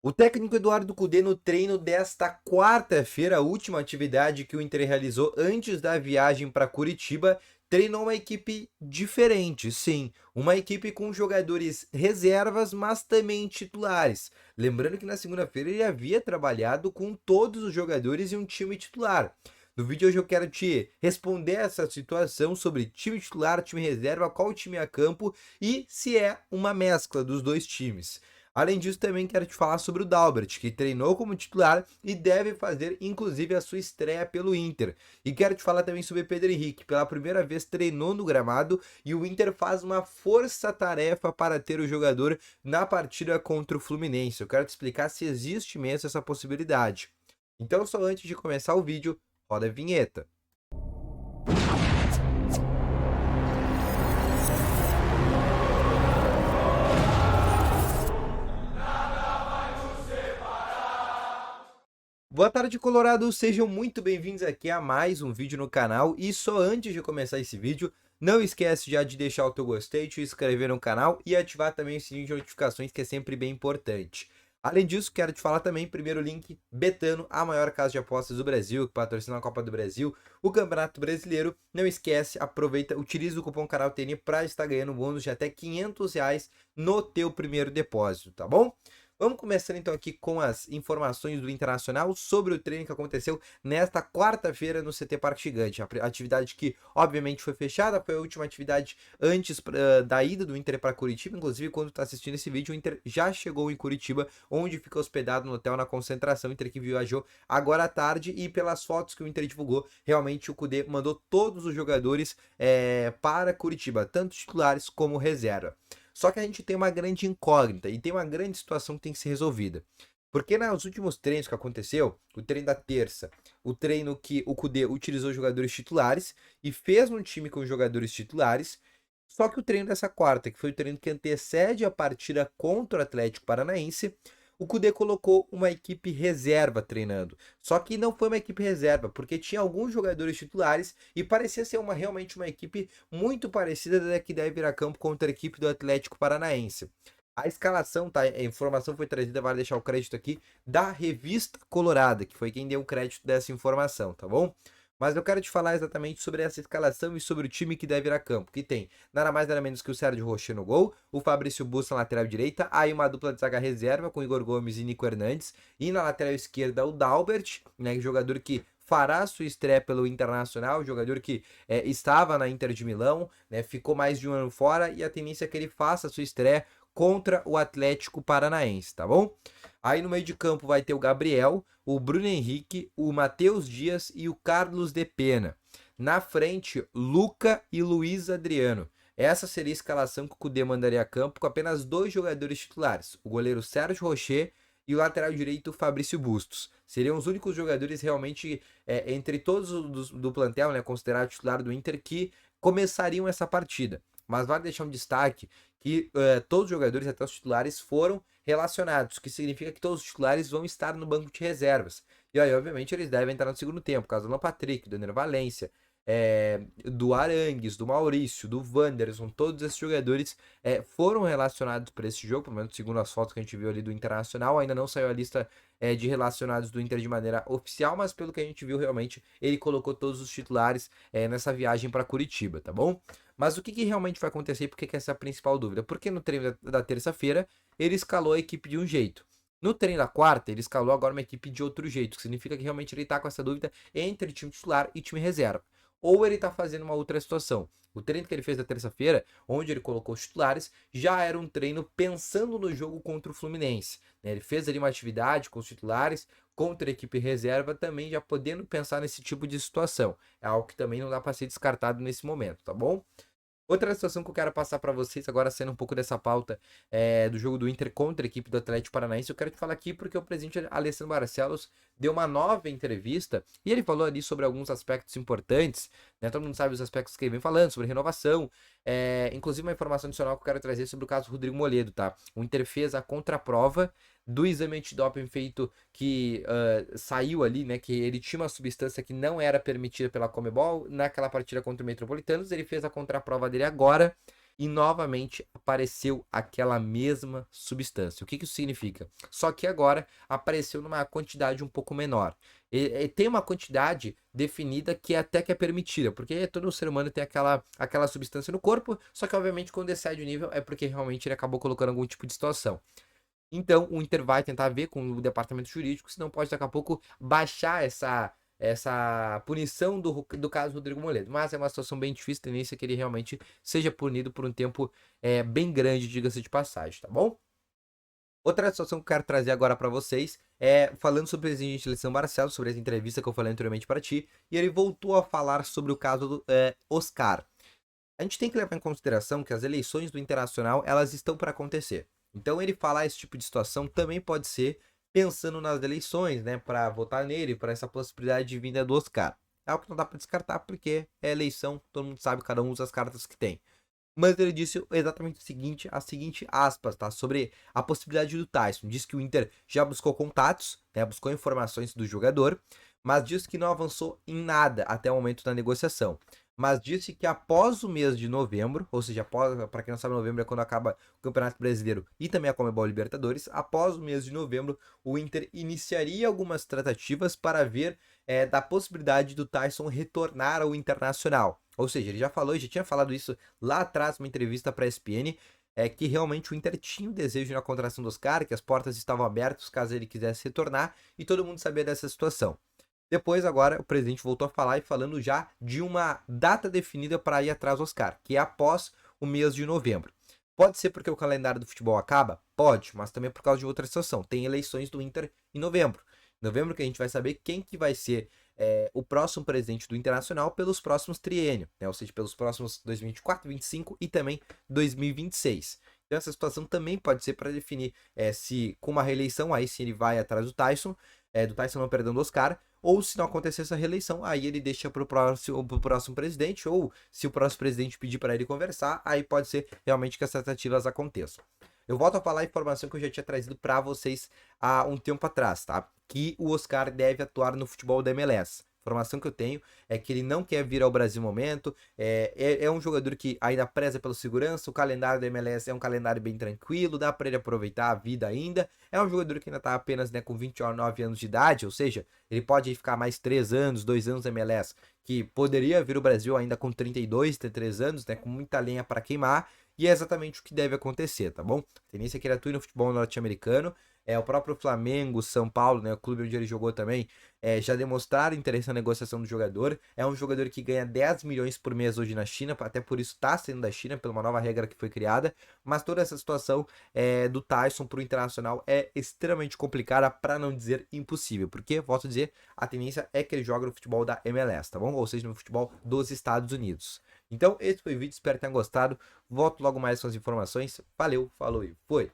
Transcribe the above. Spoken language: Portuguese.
O técnico Eduardo Cudê, no treino desta quarta-feira, a última atividade que o Inter realizou antes da viagem para Curitiba, treinou uma equipe diferente, sim, uma equipe com jogadores reservas, mas também titulares. Lembrando que na segunda-feira ele havia trabalhado com todos os jogadores e um time titular. No vídeo hoje eu quero te responder essa situação sobre time titular, time reserva, qual time a campo e se é uma mescla dos dois times. Além disso, também quero te falar sobre o Dalbert, que treinou como titular e deve fazer, inclusive, a sua estreia pelo Inter. E quero te falar também sobre Pedro Henrique, que pela primeira vez treinou no gramado e o Inter faz uma força-tarefa para ter o jogador na partida contra o Fluminense. Eu quero te explicar se existe mesmo essa possibilidade. Então, só antes de começar o vídeo, roda a vinheta. Boa tarde, Colorado! Sejam muito bem-vindos aqui a mais um vídeo no canal. E só antes de começar esse vídeo, não esquece já de deixar o teu gostei, te inscrever no canal e ativar também o sininho de notificações, que é sempre bem importante. Além disso, quero te falar também, primeiro link, Betano, a maior casa de apostas do Brasil, que patrocina a Copa do Brasil, o Campeonato Brasileiro. Não esquece, aproveita, utiliza o cupom CANALTN para estar ganhando bônus de até R$ 500 no teu primeiro depósito, tá bom? Vamos começando então aqui com as informações do Internacional sobre o treino que aconteceu nesta quarta-feira no CT Parque Gigante. A atividade que obviamente foi fechada, foi a última atividade antes da ida do Inter para Curitiba. Inclusive, quando está assistindo esse vídeo, o Inter já chegou em Curitiba, onde fica hospedado no hotel na concentração. O Inter que viajou agora à tarde, e pelas fotos que o Inter divulgou, realmente o Cudê mandou todos os jogadores para Curitiba, tanto titulares como reserva. Só que a gente tem uma grande incógnita e tem uma grande situação que tem que ser resolvida. Porque nos últimos treinos que aconteceu, o treino da terça, o treino que o Cudê utilizou jogadores titulares e fez um time com jogadores titulares, só que o treino dessa quarta, que foi o treino que antecede a partida contra o Atlético Paranaense, o Cudê colocou uma equipe reserva treinando. Só que não foi uma equipe reserva, porque tinha alguns jogadores titulares e parecia ser realmente uma equipe muito parecida da que deve vir a campo contra a equipe do Atlético Paranaense. A escalação, tá? A informação foi trazida, vale deixar o crédito aqui, da Revista Colorada, que foi quem deu o crédito dessa informação, tá bom? Mas eu quero te falar exatamente sobre essa escalação e sobre o time que deve ir a campo, que tem nada mais nada menos que o Sérgio Rocher no gol, o Fabrício Bussa na lateral direita, aí uma dupla de zaga reserva com Igor Gomes e Nico Hernandes, e na lateral esquerda o Dalbert, né, jogador que fará sua estreia pelo Internacional, jogador que estava na Inter de Milão, né, ficou mais de um ano fora, e a tendência é que ele faça sua estreia contra o Atlético Paranaense, tá bom? Aí no meio de campo vai ter o Gabriel, o Bruno Henrique, o Matheus Dias e o Carlos de Pena. Na frente, Luca e Luiz Adriano. Essa seria a escalação que o Cudê mandaria a campo com apenas dois jogadores titulares, o goleiro Sérgio Rocher e o lateral direito Fabrício Bustos. Seriam os únicos jogadores realmente, entre todos do plantel, né, considerado titular do Inter, que começariam essa partida. Mas vale deixar um destaque que todos os jogadores, até os titulares, foram relacionados, que significa que todos os titulares vão estar no banco de reservas. E aí, obviamente, eles devem entrar no segundo tempo, caso do Alan Patrick, do Ener Valencia, do Arangues, do Maurício, do Wanderson, todos esses jogadores foram relacionados para esse jogo, pelo menos segundo as fotos que a gente viu ali do Internacional. Ainda não saiu a lista de relacionados do Inter de maneira oficial, mas pelo que a gente viu, realmente, ele colocou todos os titulares nessa viagem para Curitiba, tá bom? Mas o que realmente vai acontecer e por que essa é a principal dúvida? Porque no treino da terça-feira ele escalou a equipe de um jeito. No treino da quarta, ele escalou agora uma equipe de outro jeito, que significa que realmente ele tá com essa dúvida entre time titular e time reserva. Ou ele tá fazendo uma outra situação. O treino que ele fez na terça-feira, onde ele colocou os titulares, já era um treino pensando no jogo contra o Fluminense, né? Ele fez ali uma atividade com os titulares, contra a equipe reserva, também já podendo pensar nesse tipo de situação. É algo que também não dá para ser descartado nesse momento, tá bom? Outra situação que eu quero passar para vocês, agora sendo um pouco dessa pauta do jogo do Inter contra a equipe do Atlético Paranaense, eu quero te falar aqui porque o presidente Alessandro Barcelos deu uma nova entrevista e ele falou ali sobre alguns aspectos importantes, né? Todo mundo sabe os aspectos que ele vem falando, sobre renovação, inclusive uma informação adicional que eu quero trazer sobre o caso Rodrigo Moledo, tá? O Inter fez a contraprova do exame antidoping feito que saiu ali, né, que ele tinha uma substância que não era permitida pela Comebol naquela partida contra o Metropolitanos. Ele fez a contraprova dele agora e novamente apareceu aquela mesma substância. O que isso significa? Só que agora apareceu numa quantidade um pouco menor. E tem uma quantidade definida que até que é permitida, porque todo ser humano tem aquela substância no corpo, só que obviamente quando excede o nível é porque realmente ele acabou colocando algum tipo de situação. Então, o Inter vai tentar ver com o departamento jurídico se não pode daqui a pouco baixar essa punição do caso Rodrigo Moledo. Mas é uma situação bem difícil, a tendência é que ele realmente seja punido por um tempo bem grande, diga-se de passagem, tá bom? Outra situação que eu quero trazer agora para vocês é falando sobre o presidente Alessandro Barcelos, sobre essa entrevista que eu falei anteriormente para ti, e ele voltou a falar sobre o caso do Oscar. A gente tem que levar em consideração que as eleições do Internacional, elas estão para acontecer. Então ele falar esse tipo de situação também pode ser pensando nas eleições, né, para votar nele, para essa possibilidade de vinda do Oscar. É algo que não dá para descartar porque é eleição, todo mundo sabe, cada um usa as cartas que tem. Mas ele disse exatamente o seguinte, a seguinte aspas, tá? Sobre a possibilidade do Tyson. Diz que o Inter já buscou contatos, né? Buscou informações do jogador, mas diz que não avançou em nada até o momento da negociação. Mas disse que após o mês de novembro, ou seja, para quem não sabe, novembro é quando acaba o Campeonato Brasileiro e também a Conmebol Libertadores, após o mês de novembro, o Inter iniciaria algumas tratativas para ver da possibilidade do Tyson retornar ao Internacional. Ou seja, ele já falou, já tinha falado isso lá atrás, numa entrevista para a ESPN, que realmente o Inter tinha o desejo na contratação do Oscar, que as portas estavam abertas caso ele quisesse retornar, e todo mundo sabia dessa situação. Depois, agora, o presidente voltou a falar e falando já de uma data definida para ir atrás do Oscar, que é após o mês de novembro. Pode ser porque o calendário do futebol acaba? Pode, mas também por causa de outra situação. Tem eleições do Inter em novembro. Em novembro que a gente vai saber quem que vai ser o próximo presidente do Internacional pelos próximos triênios, né? Ou seja, pelos próximos 2024, 2025 e também 2026. Então essa situação também pode ser para definir se com uma reeleição, aí se ele vai atrás do Tyson não, perdão, do Oscar, ou se não acontecer essa reeleição, aí ele deixa pro próximo presidente, ou se o próximo presidente pedir para ele conversar, aí pode ser realmente que as tratativas aconteçam. Eu volto a falar a informação que eu já tinha trazido para vocês há um tempo atrás, tá? Que o Oscar deve atuar no futebol da MLS. A informação que eu tenho é que ele não quer vir ao Brasil no momento, é um jogador que ainda preza pela segurança, o calendário da MLS é um calendário bem tranquilo, dá para ele aproveitar a vida ainda, é um jogador que ainda está apenas com 29 anos de idade, ou seja, ele pode ficar mais 3 anos, 2 anos na MLS, que poderia vir ao Brasil ainda com 32, 33 anos, né, com muita lenha para queimar, e é exatamente o que deve acontecer, tá bom? A tendência é que ele atue no futebol norte-americano. O próprio Flamengo, São Paulo, né, o clube onde ele jogou também, já demonstraram interesse na negociação do jogador. É um jogador que ganha 10 milhões por mês hoje na China, até por isso está saindo da China, pela uma nova regra que foi criada. Mas toda essa situação do Tyson para o Internacional é extremamente complicada, para não dizer impossível. Porque, volto a dizer, a tendência é que ele joga no futebol da MLS, tá bom? Ou seja, no futebol dos Estados Unidos. Então, esse foi o vídeo, espero que tenham gostado. Volto logo mais com as informações. Valeu, falou e foi!